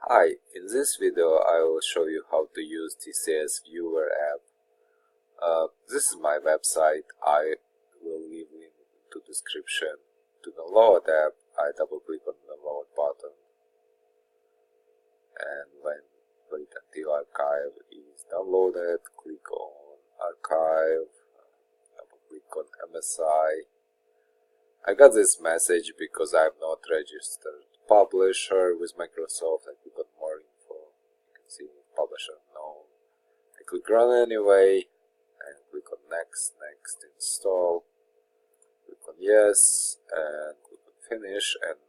Hi, in this video I will show you how to use Tsv Viewer app. This is my website. I will leave link to description. To download app, I double click on the download button and wait until archive is downloaded, click on archive, double click on MSI. I got this message because I'm not registered publisher with Microsoft. I click on more info. You can see publisher known. I click run anyway and click on next, install. Click on yes and click on finish and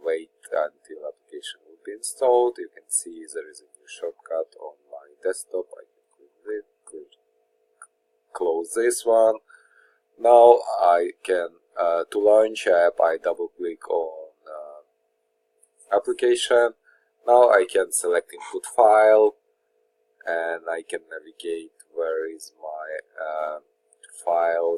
wait until application will be installed. You can see there is a new shortcut on my desktop. I can close this one. Now I can to launch app, I double click on application. Now I can select input file and I can navigate where is my file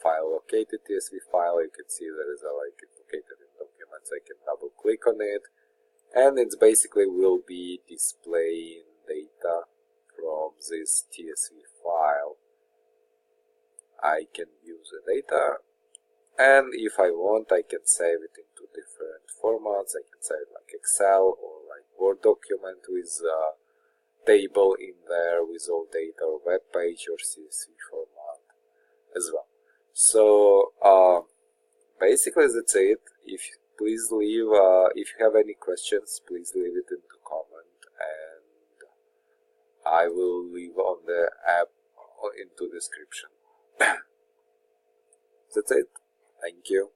located, Tsv file. You can see there is a it's located in documents. I can double click on it and it basically will be displaying data from this Tsv file. I can use the data, and if I want I can save it into different formats. I can save it like Excel or like Word document with a table in there with all data, or web page or CSV format as well. So basically that's it. If you have any questions, please leave it in the comment and I will leave on the app into description. That's it. Thank you.